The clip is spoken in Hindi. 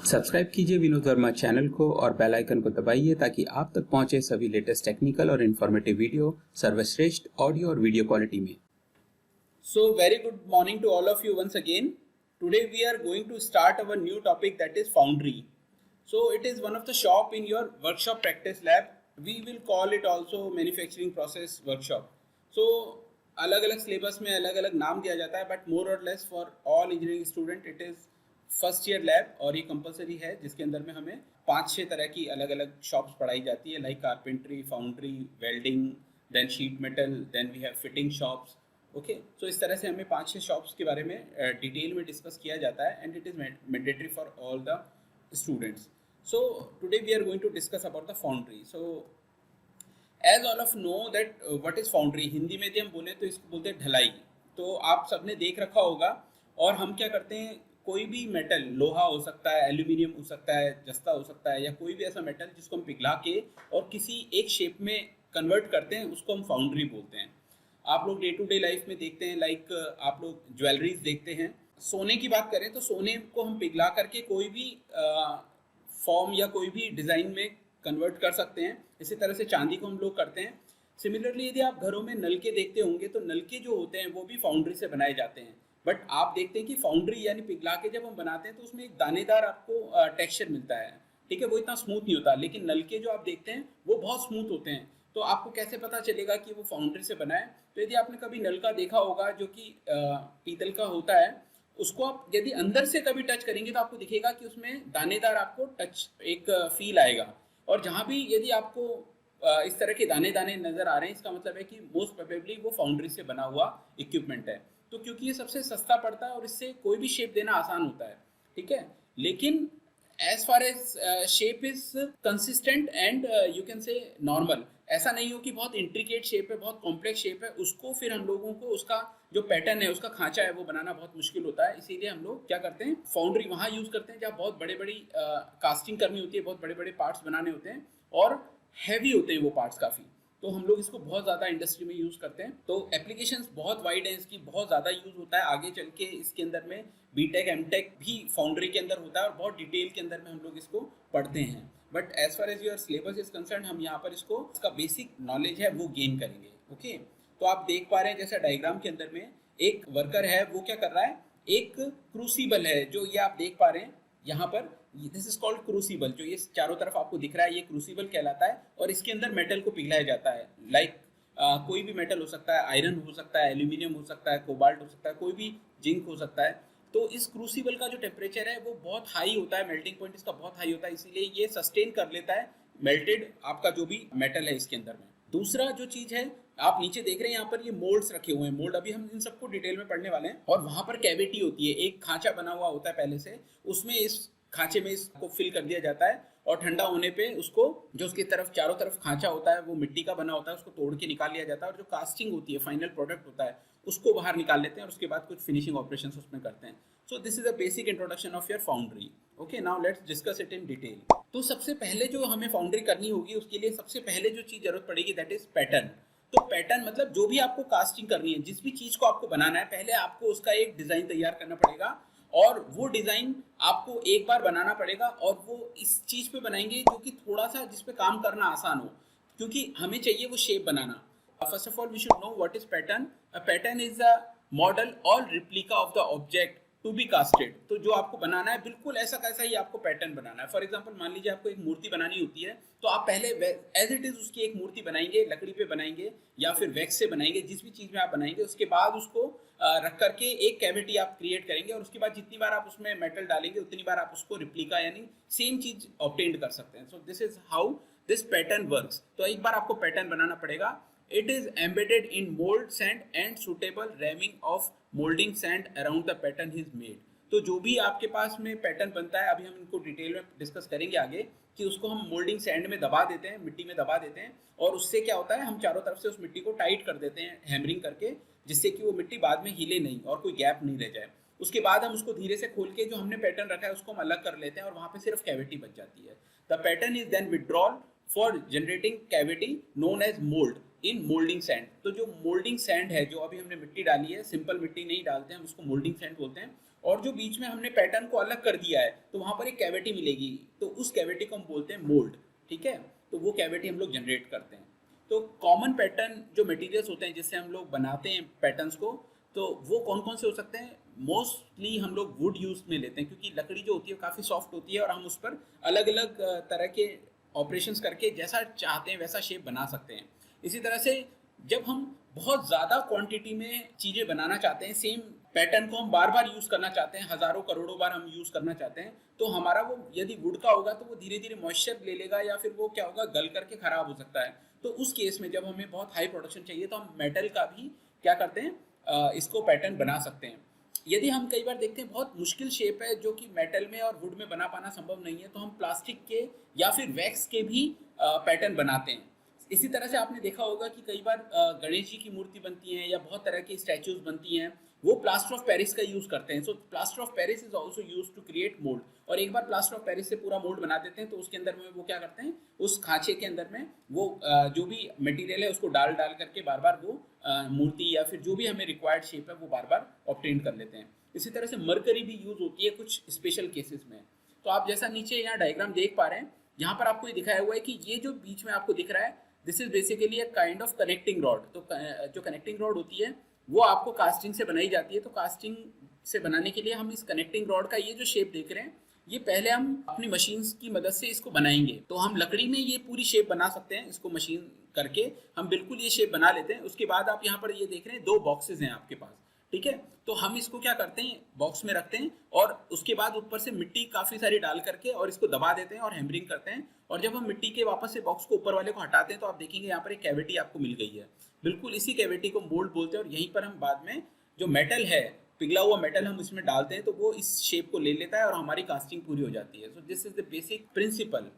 सब्सक्राइब कीजिए विनोद वर्मा चैनल को और बेल आइकन को दबाइए ताकि आप तक पहुंचे सभी लेटेस्ट टेक्निकल और इन्फॉर्मेटिव वीडियो सर्वश्रेष्ठ ऑडियो और वीडियो क्वालिटी में। So very good morning to all of you once again. Today we are going to start our new topic, that is Foundry. So it is one of the shop in your workshop practice lab. We will call it also manufacturing process workshop. So अलग अलग सिलेबस में अलग अलग नाम दिया जाता है, बट मोर और less for all engineering student it is first year lab, और ये कंपलसरी है जिसके अंदर में हमें 5-6 तरह की अलग अलग शॉप्स पढ़ाई जाती है, like carpentry, foundry, welding, then sheet metal, then we have fitting shops. Okay, so इस तरह से हमें 5-6 शॉप्स के बारे में डिटेल में डिस्कस किया जाता है, and it is mandatory for all the students. So today we are going to discuss about the foundry. So as all of know that what is foundry, Hindi में यदि हम बोले तो इसको बोलते हैं ढलाई। तो आप सबने देख रखा होगा, और हम क्या करते हैं, कोई भी मेटल, लोहा हो सकता है, एल्यूमिनियम हो सकता है, जस्ता हो सकता है, या कोई भी ऐसा मेटल जिसको हम पिघला के और किसी एक शेप में कन्वर्ट करते हैं, उसको हम फाउंड्री बोलते हैं। आप लोग डे टू डे लाइफ में देखते हैं, लाइक आप लोग ज्वेलरीज देखते हैं। सोने की बात करें तो सोने को हम पिघला करके कोई भी फॉर्म या कोई भी डिज़ाइन में कन्वर्ट कर सकते हैं। इसी तरह से चांदी को हम लोग करते हैं। सिमिलरली यदि आप घरों में नलके देखते होंगे तो नलके जो होते हैं वो भी फाउंड्री से बनाए जाते हैं, बट आप देखते हैं कि फाउंड्री यानी पिघला के जब हम बनाते हैं तो उसमें एक दानेदार आपको टेक्सचर मिलता है, ठीक है, वो इतना स्मूथ नहीं होता। लेकिन नलके जो आप देखते हैं वो बहुत स्मूथ होते हैं। तो आपको कैसे पता चलेगा कि वो फाउंड्री से बना है? तो यदि आपने कभी नलका देखा होगा जो कि पीतल का होता है, उसको आप यदि अंदर से कभी टच करेंगे तो आपको दिखेगा कि उसमें दानेदार आपको टच एक फील आएगा। और जहाँ भी यदि आपको इस तरह के दाने दाने नजर आ रहे हैं, इसका मतलब है कि मोस्ट प्रोबेबली वो फाउंड्री से बना हुआ इक्विपमेंट है। तो क्योंकि ये सबसे सस्ता पड़ता है और इससे कोई भी शेप देना आसान होता है, ठीक है। लेकिन as far as shape is consistent and you can say normal, ऐसा नहीं हो कि बहुत इंट्रिकेट शेप है, बहुत कॉम्प्लेक्स शेप है, उसको फिर हम लोगों को उसका जो पैटर्न है, उसका खांचा है, वो बनाना बहुत मुश्किल होता है। इसीलिए हम लोग क्या करते हैं, फाउंड्री वहाँ यूज़ करते हैं जहाँ बहुत बड़े बड़ी कास्टिंग करनी होती है, बहुत बड़े बड़े पार्ट्स बनाने होते हैं और हैवी होते हैं वो पार्ट्स काफ़ी। तो हम लोग इसको बहुत ज़्यादा इंडस्ट्री में यूज़ करते हैं। तो एप्लीकेशंस बहुत वाइड हैं, इसकी बहुत ज़्यादा यूज़ होता है। आगे चल के इसके अंदर में बीटेक एमटेक भी फाउंड्री के अंदर होता है और बहुत डिटेल के अंदर में हम लोग इसको पढ़ते हैं। But as far as your syllabus is concern, हम यहाँ पर इसको इसका बेसिक नॉलेज है वो गेन करेंगे। ओके, तो आप देख पा रहे हैं जैसे डायग्राम के अंदर में एक वर्कर है, वो क्या कर रहा है, एक क्रूसिबल है जो ये आप देख पा रहे हैं यहाँ पर, दिस इज कॉल्ड क्रूसिबल। जो ये चारों तरफ आपको दिख रहा है ये क्रूसिबल कहलाता है, और इसके अंदर मेटल को पिघलाया जाता है। लाइक कोई भी मेटल हो सकता है, आयरन हो सकता है, एल्यूमिनियम हो सकता है, कोबाल्ट हो सकता है, कोई भी जिंक हो सकता है। तो इस क्रूसिबल का जो टेम्परेचर है वो बहुत हाई होता है, मेल्टिंग पॉइंट इसका बहुत हाई होता है, इसीलिए ये सस्टेन कर लेता है मेल्टेड आपका जो भी मेटल है इसके अंदर में। दूसरा जो चीज़ है, आप नीचे देख रहे हैं यहाँ पर ये मोल्ड्स रखे हुए हैं। मोल्ड अभी हम इन सबको डिटेल में पढ़ने वाले हैं। और वहाँ पर कैविटी होती है, एक खांचा बना हुआ होता है पहले से, उसमें इस खांचे में इसको फिल कर दिया जाता है, और ठंडा होने पे उसको जो उसकी तरफ चारों तरफ खांचा होता है वो मिट्टी का बना होता है, उसको तोड़ के निकाल लिया जाता है, और जो कास्टिंग होती है, फाइनल प्रोडक्ट होता है, उसको बाहर निकाल लेते हैं, और उसके बाद कुछ फिनिशिंग ऑपरेशंस उसमें करते हैं। So this is a basic introduction of your foundry. Okay, now let's discuss it in detail. तो सबसे पहले जो हमें फाउंड्री करनी होगी, उसके लिए सबसे पहले जो चीज़ जरूरत पड़ेगी दैट इज पैटर्न। तो पैटर्न मतलब जो भी आपको कास्टिंग करनी है, जिस भी चीज़ को आपको बनाना है, पहले आपको उसका एक डिज़ाइन तैयार करना पड़ेगा, और वो डिज़ाइन आपको एक बार बनाना पड़ेगा, और वो इस चीज़ पे बनाएंगे जो कि थोड़ा सा जिस पे काम करना आसान हो, क्योंकि हमें चाहिए वो शेप बनाना। First of all we should know what is pattern. A pattern is a model और replica of the object to be casted. तो जो आपको बनाना है बिल्कुल ऐसा कैसा ही आपको पैटर्न बनाना है। फॉर एग्जांपल मान लीजिए आपको एक मूर्ति बनानी होती है, तो आप पहले एज इट इज उसकी एक मूर्ति बनाएंगे, लकड़ी पे बनाएंगे या फिर वैक्स से बनाएंगे, जिस भी चीज़ में आप बनाएंगे। उसके बाद उसको रख करके एक कैविटी आप क्रिएट करेंगे, और उसके बाद जितनी बार आप उसमें मेटल डालेंगे उतनी बार आप उसको रिप्लिका यानी सेम चीज़ ऑब्टेन कर सकते हैं। So this is how this pattern works. तो एक बार आपको पैटर्न बनाना पड़ेगा। It is embedded in mold sand and suitable ramming of molding sand around the pattern is made। तो जो भी आपके पास में पैटर्न बनता है, अभी हम इनको डिटेल में डिस्कस करेंगे आगे, कि उसको हम मोल्डिंग सैंड में दबा देते हैं, मिट्टी में दबा देते हैं, और उससे क्या होता है, हम चारों तरफ से उस मिट्टी को टाइट कर देते हैं हैमरिंग करके, जिससे कि वो मिट्टी बाद में हिले नहीं और कोई गैप नहीं रह जाए। उसके बाद हम उसको धीरे से खोल के जो हमने पैटर्न रखा है उसको हम अलग कर लेते हैं, और वहाँ पे सिर्फ कैविटी बच जाती है। The pattern is then withdrawal for generating cavity known as mould in moulding sand. तो जो मोल्डिंग सैंड है, जो अभी हमने मिट्टी डाली है, सिंपल मिट्टी नहीं डालते हैं, हम उसको मोल्डिंग सैंड बोलते हैं, और जो बीच में हमने पैटर्न को अलग कर दिया है तो वहां पर एक कैविटी मिलेगी, तो उस कैविटी को हम बोलते हैं मोल्ड। ठीक है, तो वो कैविटी हम लोग जनरेट करते हैं। तो कॉमन पैटर्न जो मटेरियल्स होते हैं जिससे हम लोग बनाते हैं पैटर्न्स को, तो वो कौन कौन से हो सकते हैं? मोस्टली हम लोग वुड यूज में लेते हैं, क्योंकि लकड़ी जो होती है काफ़ी सॉफ्ट होती है और हम उस पर अलग अलग तरह के ऑपरेशंस करके जैसा चाहते हैं वैसा शेप बना सकते हैं। इसी तरह से जब हम बहुत ज़्यादा क्वांटिटी में चीज़ें बनाना चाहते हैं, सेम पैटर्न को हम बार बार यूज़ करना चाहते हैं, हज़ारों करोड़ों बार हम यूज़ करना चाहते हैं, तो हमारा वो यदि वुड का होगा तो वो धीरे धीरे मॉइस्चर ले लेगा या फिर वो क्या होगा, गल करके ख़राब हो सकता है। तो उस केस में जब हमें बहुत हाई प्रोडक्शन चाहिए तो हम मेटल का भी क्या करते हैं, इसको पैटर्न बना सकते हैं। यदि हम कई बार देखते हैं बहुत मुश्किल शेप है जो कि मेटल में और वुड में बना पाना संभव नहीं है, तो हम प्लास्टिक के या फिर वैक्स के भी पैटर्न बनाते हैं। इसी तरह से आपने देखा होगा कि कई बार गणेश जी की मूर्ति बनती हैं या बहुत तरह की स्टैचूज बनती हैं, वो प्लास्टर ऑफ पेरिस का यूज करते हैं। So plaster of Paris is also used to create mould. और एक बार प्लास्टर ऑफ पेरिस से पूरा मोल्ड बना देते हैं तो उसके अंदर में वो क्या करते हैं, उस खांचे के अंदर में वो जो भी मटेरियल है उसको डाल डाल करके बार बार वो मूर्ति या फिर जो भी हमें रिक्वायर्ड शेप है वो बार बार ऑब्टेन कर लेते हैं। इसी तरह से मरकरी भी यूज होती है कुछ स्पेशल केसेस में। तो आप जैसा नीचे यहाँ डायग्राम देख पा रहे हैं, यहाँ पर आपको ये दिखाया हुआ है कि ये जो बीच में आपको दिख रहा है, this is basically a kind of connecting rod. तो जो कनेक्टिंग रॉड होती है वो आपको कास्टिंग से बनाई जाती है। तो कास्टिंग से बनाने के लिए हम इस कनेक्टिंग रॉड का ये जो शेप देख रहे हैं, ये पहले हम अपनी मशीन्स की मदद से इसको बनाएंगे। तो हम लकड़ी में ये पूरी शेप बना सकते हैं, इसको मशीन करके हम बिल्कुल ये शेप बना लेते हैं। उसके बाद आप यहाँ पर ये देख रहे हैं 2 बॉक्सेस हैं आपके पास। ठीक है, तो हम इसको क्या करते हैं, बॉक्स में रखते हैं और उसके बाद ऊपर से मिट्टी काफ़ी सारी डाल करके और इसको दबा देते हैं और हैमरिंग करते हैं। और जब हम मिट्टी के वापस से बॉक्स को ऊपर वाले को हटाते हैं तो आप देखेंगे यहाँ पर एक कैविटी आपको मिल गई है। बिल्कुल इसी कैविटी को मोल्ड बोलते हैं और यहीं पर हम बाद में जो मेटल है, पिघला हुआ मेटल हम इसमें डालते हैं तो वो इस शेप को ले लेता है और हमारी कास्टिंग पूरी हो जाती है। So this is the basic principle.